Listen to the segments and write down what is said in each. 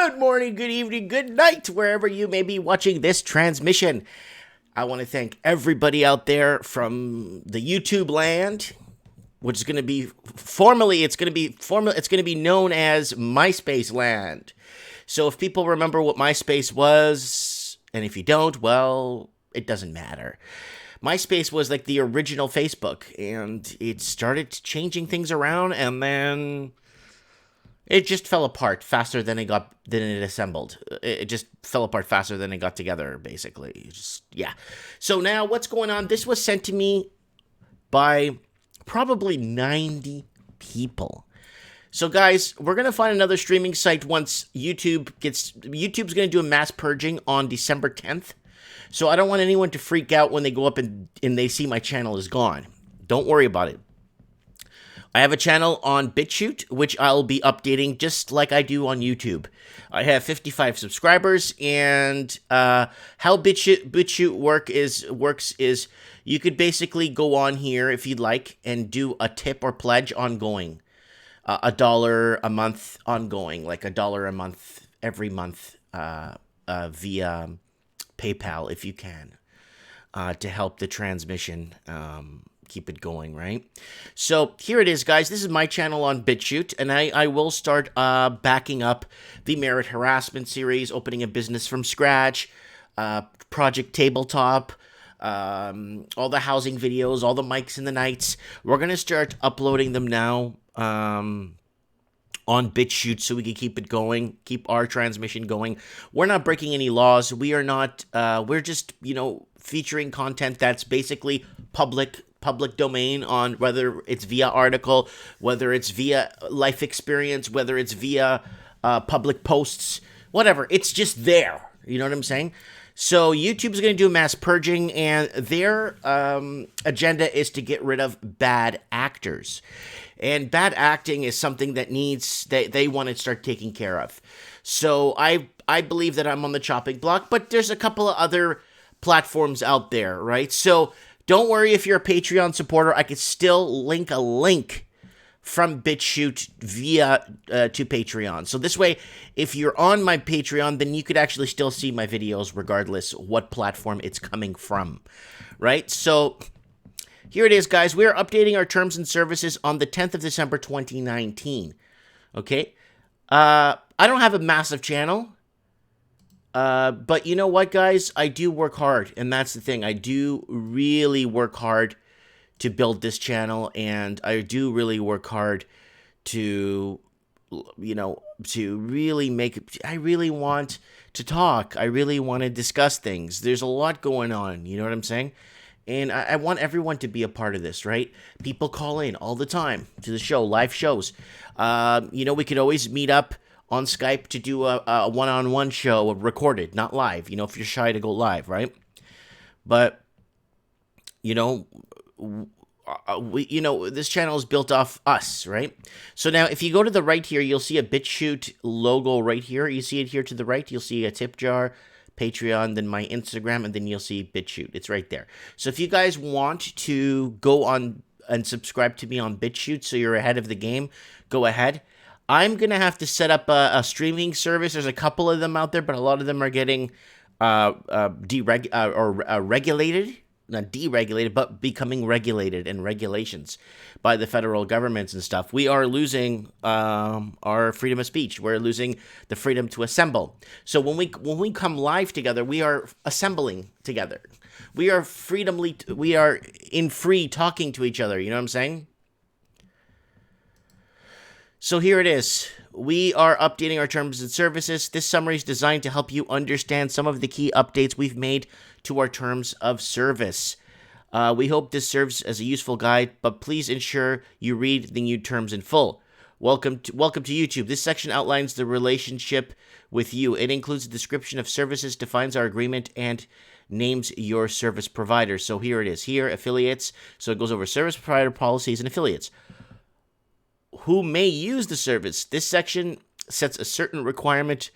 Good morning, good evening, good night, wherever you may be watching this transmission. I want to thank everybody out there from the YouTube land, which is going to be it's going to be known as MySpace land. So if people remember what MySpace was, and if you don't, well, it doesn't matter. MySpace was like the original Facebook, and it started changing things around, and then it just fell apart faster than it assembled. It just fell apart faster than it got together, basically. Yeah. So now what's going on? This was sent to me by probably 90 people. So guys, we're going to find another streaming site once YouTube's going to do a mass purging on December 10th. So I don't want anyone to freak out when they go up and they see my channel is gone. Don't worry about it. I have a channel on BitChute, which I'll be updating just like I do on YouTube. I have 55 subscribers, and how BitChute works is you could basically go on here if you'd like and do a tip or pledge ongoing. $1 a month ongoing, like $1 a month every month via PayPal if you can, to help the transmission keep it going, right? So here it is, guys. This is my channel on BitChute, and I will start backing up the merit harassment series, opening a business from scratch, Project Tabletop, all the housing videos, all the mics in the nights. We're going to start uploading them now on BitChute so we can keep it going, keep our transmission going. We're not breaking any laws. We are not, we're just, featuring content that's basically public domain, on whether it's via article, whether it's via life experience, whether it's via public posts, whatever. It's just there. You know what I'm saying? So YouTube's going to do a mass purging, and their agenda is to get rid of bad actors. And bad acting is something that they want to start taking care of. So I believe that I'm on the chopping block, but there's a couple of other platforms out there, right? So don't worry if you're a Patreon supporter. I could still link a link from BitChute via to Patreon. So this way, if you're on my Patreon, then you could actually still see my videos regardless what platform it's coming from, right? So here it is, guys. We are updating our terms and services on the 10th of December, 2019. Okay? I don't have a massive channel. But you know what, guys? I do work hard, and that's the thing. I do really work hard to build this channel, and I do really work hard to, to really make... I really want to talk. I really want to discuss things. There's a lot going on, you know what I'm saying? And I want everyone to be a part of this, right? People call in all the time to the show, live shows. We could always meet up on Skype to do a one-on-one show, recorded, not live, if you're shy to go live, right? But, this channel is built off us, right? So now, if you go to the right here, you'll see a BitChute logo right here. You see it here to the right. You'll see a tip jar, Patreon, then my Instagram, and then you'll see BitChute. It's right there. So if you guys want to go on and subscribe to me on BitChute so you're ahead of the game, go ahead. I'm going to have to set up a streaming service. There's a couple of them out there, but a lot of them are getting regulated. Not deregulated, but becoming regulated and regulations by the federal governments and stuff. We are losing our freedom of speech. We're losing the freedom to assemble. So when we come live together, we are assembling together. We are in free talking to each other. You know what I'm saying? So here it is. We are updating our terms and services. This summary is designed to help you understand some of the key updates we've made to our terms of service. We hope this serves as a useful guide, but please ensure you read the new terms in full. Welcome to YouTube. This section outlines the relationship with you. It includes a description of services, defines our agreement, and names your service provider. So here it is. Here, affiliates. So it goes over service provider policies and affiliates. Who may use the service. This section sets a certain requirement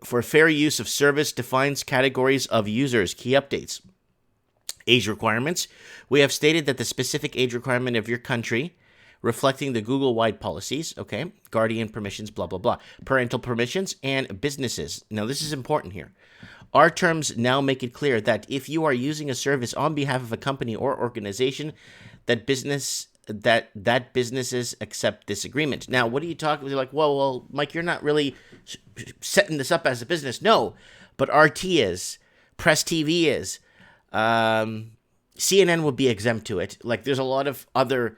for fair use of service, defines categories of users, key updates. Age requirements. We have stated that the specific age requirement of your country reflecting the Google-wide policies, okay? Guardian permissions, blah, blah, blah. Parental permissions and businesses. Now, this is important here. Our terms now make it clear that if you are using a service on behalf of a company or organization, that businesses accept this agreement. Now, what are you talking? You're like, well, Mike, you're not really setting this up as a business. No, but RT is, Press TV is, CNN would be exempt to it. Like, there's a lot of other,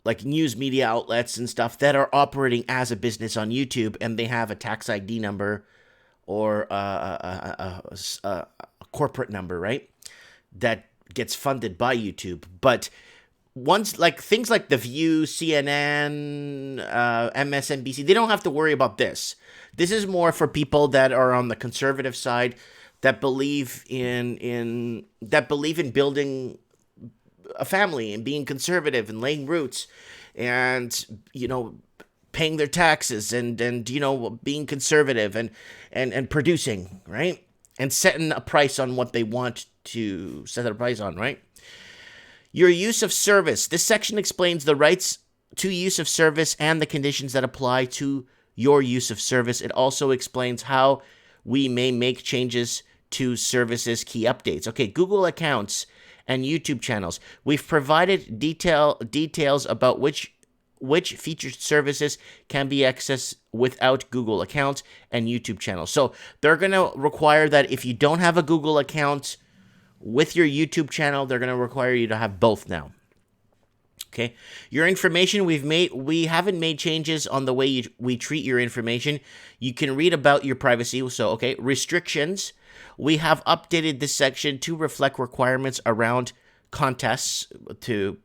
like news media outlets and stuff that are operating as a business on YouTube, and they have a tax ID number or a corporate number, right? That gets funded by YouTube. But once, like, things like The View, CNN, MSNBC, they don't have to worry about this. This is more for people that are on the conservative side, that believe in building a family and being conservative and laying roots and, you know, paying their taxes and you know, being conservative and producing, right? And setting a price on what they want to set a price on, right? Your use of service. This section explains the rights to use of service and the conditions that apply to your use of service. It also explains how we may make changes to services key updates. Okay, Google accounts and YouTube channels. We've provided details about which featured services can be accessed without Google accounts and YouTube channels. So they're going to require that if you don't have a Google account with your YouTube channel, they're going to require you to have both now. Okay, your information, we haven't made changes on the way we treat your information. You can read about your privacy. So, okay, restrictions. We have updated this section to reflect requirements around contests to,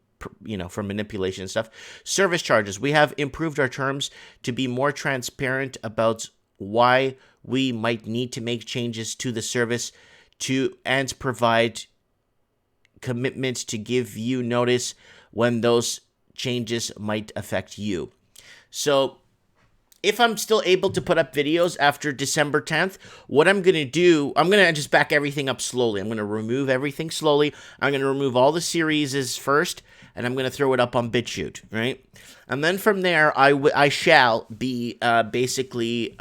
you know, for manipulation and stuff. Service charges. We have improved our terms to be more transparent about why we might need to make changes to the service and provide commitments to give you notice when those changes might affect you. So if I'm still able to put up videos after December 10th, what I'm going to do, I'm going to just back everything up slowly. I'm going to remove everything slowly. I'm going to remove all the series first, and I'm going to throw it up on BitChute, right? And then from there, I shall be basically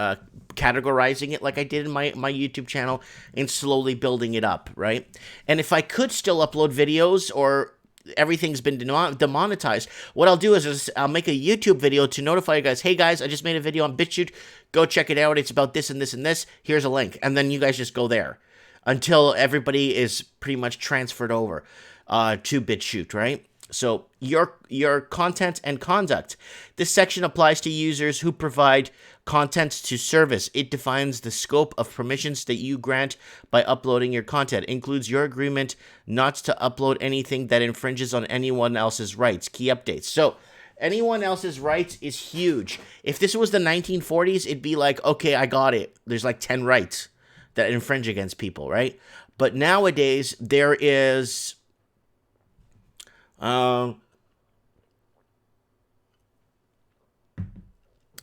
categorizing it like I did in my YouTube channel and slowly building it up, right? And if I could still upload videos or everything's been demonetized, what I'll do is I'll make a YouTube video to notify you guys, hey guys, I just made a video on BitChute, go check it out, it's about this and this and this, here's a link, and then you guys just go there until everybody is pretty much transferred over to BitChute, right? So your content and conduct. This section applies to users who provide content to service. It defines the scope of permissions that you grant by uploading your content. It includes your agreement not to upload anything that infringes on anyone else's rights. Key updates. So anyone else's rights is huge. If this was the 1940s, it'd be like, okay, I got it. There's like 10 rights that infringe against people, right? But nowadays, there is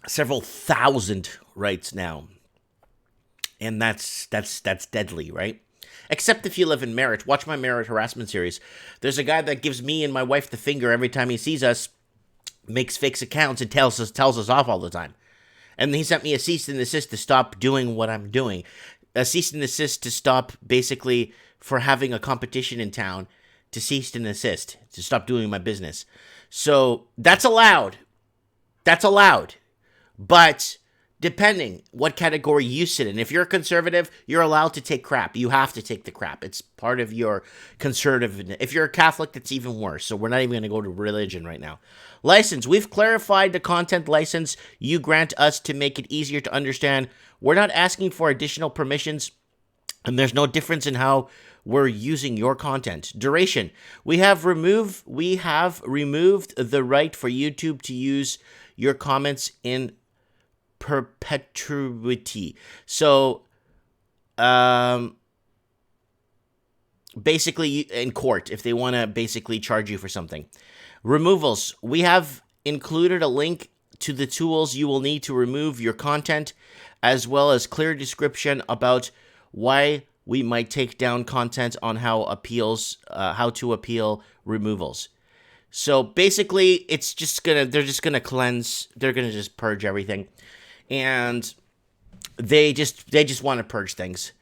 several thousand rights now, and that's deadly, right? Except if you live in Merritt. Watch my Merritt harassment series. There's a guy that gives me and my wife the finger every time he sees us, makes fake accounts, and tells us off all the time. And he sent me a cease and desist to stop doing what I'm doing, a cease and desist to stop, basically, for having a competition in town, to cease and desist, to stop doing my business. So that's allowed. That's allowed. But depending what category you sit in, if you're a conservative, you're allowed to take crap. You have to take the crap. It's part of your conservative. If you're a Catholic, that's even worse. So we're not even going to go to religion right now. License. We've clarified the content license you grant us to make it easier to understand. We're not asking for additional permissions, and there's no difference in how we're using your content. Duration. We have removed the right for YouTube to use your comments in perpetuity. So, basically, in court, if they want to basically charge you for something. Removals. We have included a link to the tools you will need to remove your content, as well as clear description about why we might take down content on how to appeal removals. So basically, they're just gonna cleanse. They're gonna just purge everything, and they just want to purge things.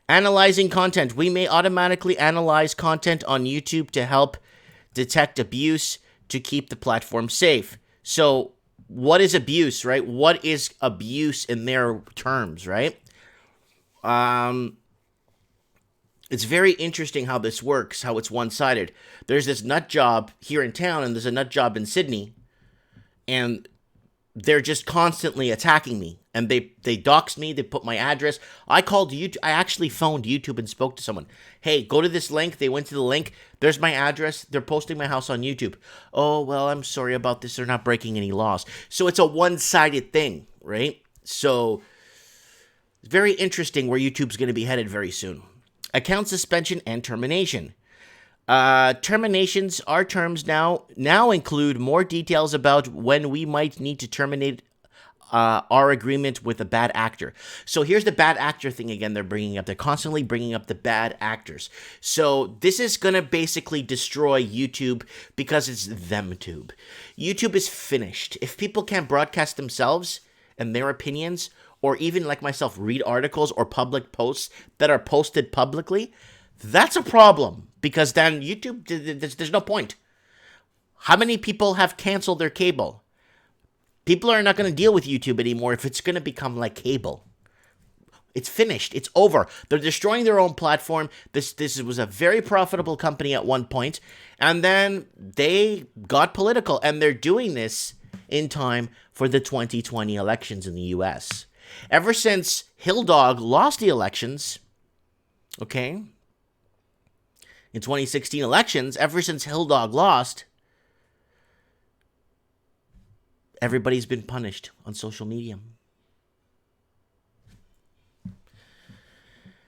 Analyzing content. We may automatically analyze content on YouTube to help detect abuse to keep the platform safe. So, what is abuse, right? What is abuse in their terms, right? It's very interesting how this works, how it's one-sided. There's this nut job here in town, and there's a nut job in Sydney, and they're just constantly attacking me. And they doxed me, they put my address. I called YouTube, I actually phoned YouTube and spoke to someone. Hey, go to this link. They went to the link. There's my address. They're posting my house on YouTube. Oh, well, I'm sorry about this. They're not breaking any laws. So it's a one-sided thing, right? So it's very interesting where YouTube's going to be headed very soon. Account suspension and termination. Terminations, our terms now include more details about when we might need to terminate our agreement with a bad actor. So here's the bad actor thing again they're bringing up. They're constantly bringing up the bad actors. So this is going to basically destroy YouTube because it's them-tube. YouTube is finished. If people can't broadcast themselves and their opinions, or even like myself, read articles or public posts that are posted publicly, that's a problem. Because then YouTube, there's no point. How many people have canceled their cable? People are not going to deal with YouTube anymore if it's going to become like cable. It's finished. It's over. They're destroying their own platform. This was a very profitable company at one point, and then they got political, and they're doing this in time for the 2020 elections in the U.S. Ever since Hill Dog lost the elections, okay, in 2016 elections, ever since Hill Dog lost, everybody's been punished on social media.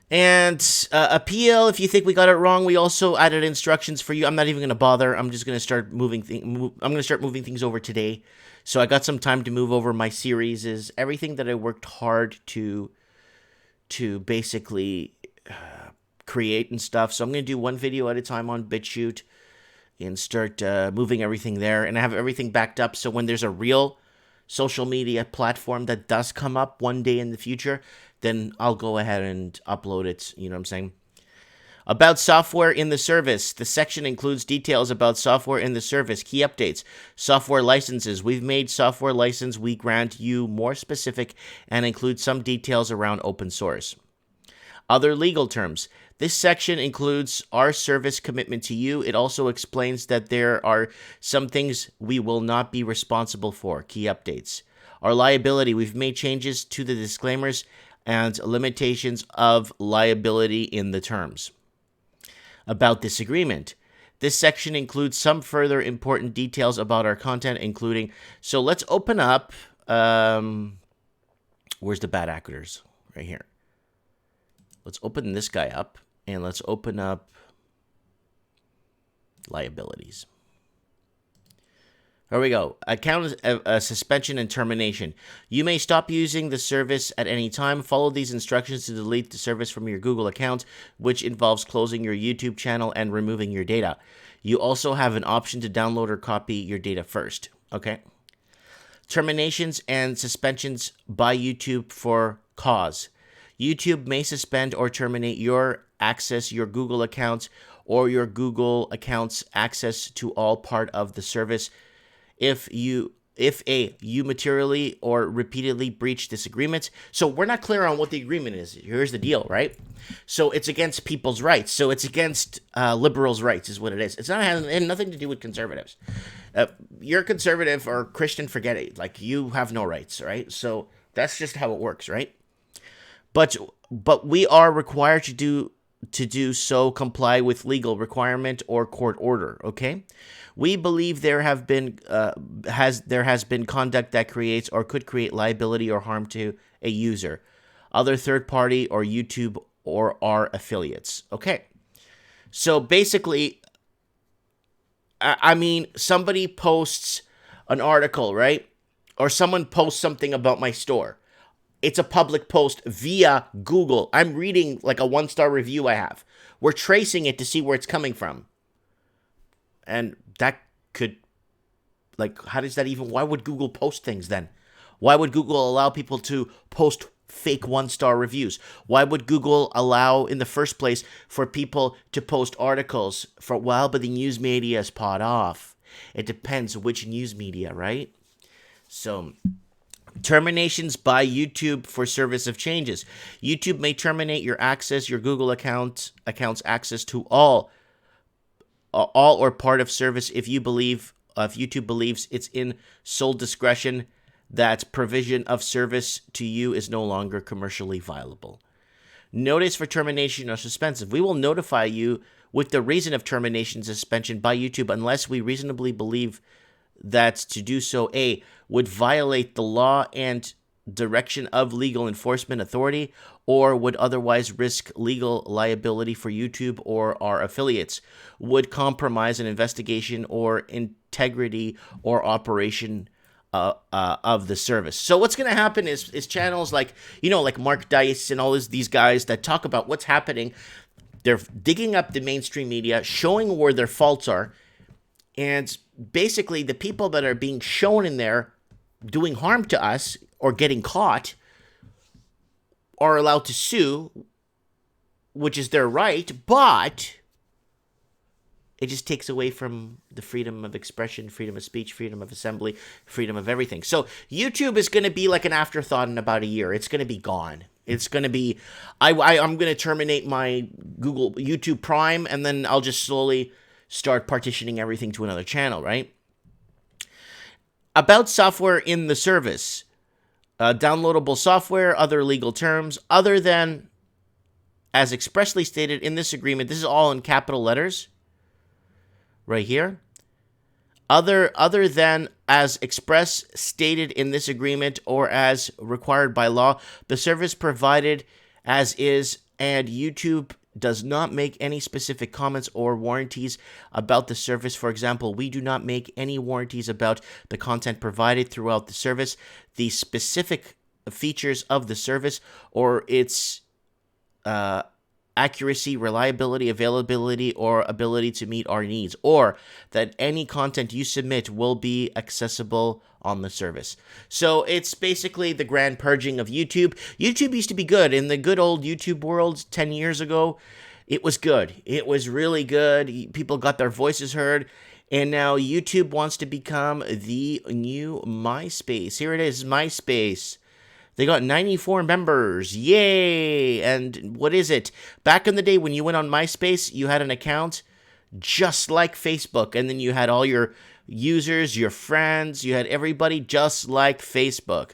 And appeal, if you think we got it wrong, we also added instructions for you. I'm not even going to bother. I'm just going to start moving things over today. So I got some time to move over my series. Is everything that I worked hard to basically create and stuff. So I'm going to do one video at a time on BitChute and start moving everything there. And I have everything backed up. So when there's a real social media platform that does come up one day in the future, then I'll go ahead and upload it. You know what I'm saying? About software in the service. The section includes details about software in the service, key updates, software licenses. We've made software license we grant you more specific and include some details around open source. Other legal terms. This section includes our service commitment to you. It also explains that there are some things we will not be responsible for. Key updates. Our liability. We've made changes to the disclaimers and limitations of liability in the terms. About this agreement. This section includes some further important details about our content, including... So let's open up... where's the bad actors? Right here. Let's open this guy up, and let's open up liabilities. Here we go. Account suspension and termination. You may stop using the service at any time. Follow these instructions to delete the service from your Google account, which involves closing your YouTube channel and removing your data. You also have an option to download or copy your data first. Okay. Terminations and suspensions by YouTube for cause. YouTube may suspend or terminate your Google account or your Google account's access to all part of the service if you materially or repeatedly breach this agreement. So we're not clear on what the agreement is. Here's the deal, right? So it's against people's rights. So it's against liberals' rights is what it is. It has nothing to do with conservatives. You're conservative or Christian, forget it. Like, you have no rights, right? So that's just how it works, right? But we are required to do so comply with legal requirement or court order, okay? We believe there has been conduct that creates or could create liability or harm to a user, other third party, or YouTube or our affiliates. Okay. So basically, I mean, somebody posts an article, right? Or someone posts something about my store. It's a public post via Google. I'm reading like a 1-star review I have. We're tracing it to see where it's coming from. And could, like, how does that even, why would Google post things then? Why would Google allow people to post fake 1-star reviews? Why would Google allow, in the first place, for people to post articles for, well, but the news media is pot off? It depends which news media, right? So, terminations by YouTube for service of changes. YouTube may terminate your Google account's access to all or part of service if YouTube believes it's in sole discretion that provision of service to you is no longer commercially viable. Notice for termination or suspension. We will notify you with the reason of termination suspension by YouTube unless we reasonably believe that to do so, A, would violate the law and direction of legal enforcement authority, or would otherwise risk legal liability for YouTube or our affiliates, would compromise an investigation or integrity or operation of the service. So what's going to happen is channels like, like Mark Dice and all these guys that talk about what's happening, they're digging up the mainstream media, showing where their faults are, and basically the people that are being shown in there doing harm to us or getting caught are allowed to sue, which is their right, but it just takes away from the freedom of expression, freedom of speech, freedom of assembly, freedom of everything. So YouTube is going to be like an afterthought in about a year. It's going to be gone. It's going to be, I'm going to terminate my YouTube Prime, and then I'll just slowly start partitioning everything to another channel, right? About software in the service. Downloadable software, other legal terms, other than as expressly stated in this agreement. This is all in capital letters right here. Other than as express stated in this agreement or as required by law, the service provided as is, and YouTube does not make any specific comments or warranties about the service. For example, we do not make any warranties about the content provided throughout the service, the specific features of the service, or its accuracy, reliability, availability, or ability to meet our needs, or that any content you submit will be accessible on the service. So it's basically the grand purging of YouTube. YouTube used to be good. In the good old YouTube world 10 years ago, it was good. It was really good. People got their voices heard. And now YouTube wants to become the new MySpace. Here it is, MySpace. They got 94 members. Yay! And what is it? Back in the day when you went on MySpace, you had an account just like Facebook. And then you had all your users, your friends, you had everybody just like Facebook.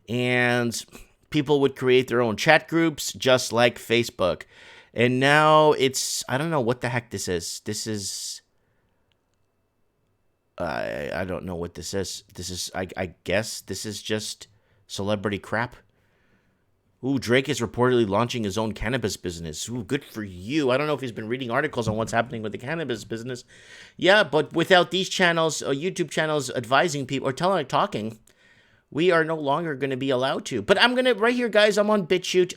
And people would create their own chat groups just like Facebook. And now it's, I don't know what the heck this is. This is, I don't know what this is. This is, I guess this is just celebrity crap. Ooh, Drake is reportedly launching his own cannabis business. Ooh, good for you. I don't know if he's been reading articles on what's happening with the cannabis business. Yeah, but without these channels, YouTube channels advising people or talking, we are no longer going to be allowed to. But I'm going to, right here, guys, I'm on BitChute.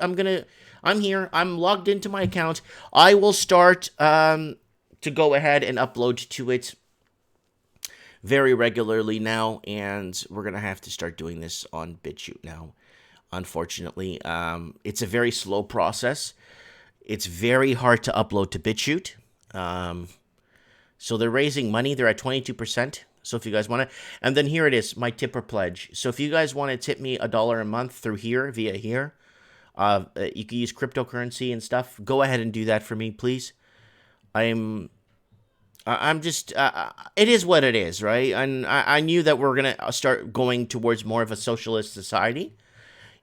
I'm here. I'm logged into my account. I will start to go ahead and upload to it very regularly now, and we're going to have to start doing this on BitChute now. Unfortunately, it's a very slow process. It's very hard to upload to BitChute. So they're raising money. They're at 22%. So if you guys want to, and then here it is, my tip or pledge. So if you guys want to tip me $1 a month through here, via here, you can use cryptocurrency and stuff. Go ahead and do that for me, please. I'm just, it is what it is, right? And I knew that we're going to start going towards more of a socialist society.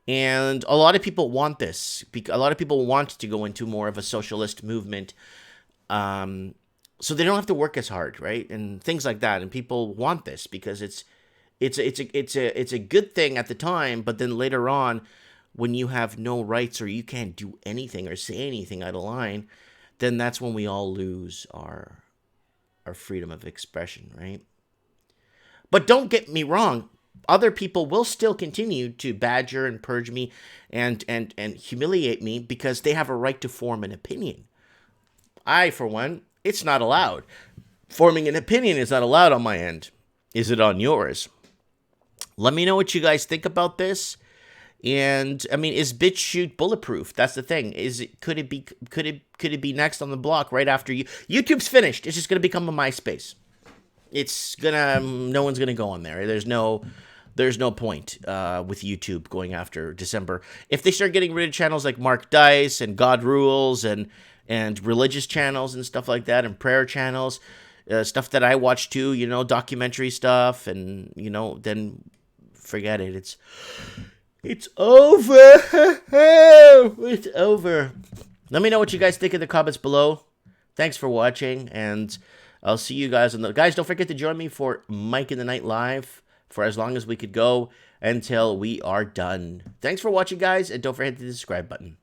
And a lot of people want this. A lot of people want to go into more of a socialist movement, so they don't have to work as hard, right? And things like that. And people want this because it's a good thing at the time, but then later on, when you have no rights or you can't do anything or say anything out of line, then that's when we all lose our freedom of expression, right? But don't get me wrong. Other people will still continue to badger and purge me and humiliate me because they have a right to form an opinion. I, for one, it's not allowed. forming an opinion is not allowed on my end. Is it on yours? Let me know what you guys think about this. And I mean, is BitChute bulletproof? That's the thing. Could it be next on the block right after YouTube's finished? It's just gonna become a MySpace. No one's gonna go on there. There's no point with YouTube going after December. If they start getting rid of channels like Mark Dice and God Rules and religious channels and stuff like that, and prayer channels, stuff that I watch too, documentary stuff, and then forget it. It's over. It's over. Let me know what you guys think in the comments below. Thanks for watching, and I'll see you guys on the... Guys, don't forget to join me for Mike in the Night Live for as long as we could go until we are done. Thanks for watching, guys, and don't forget to hit the subscribe button.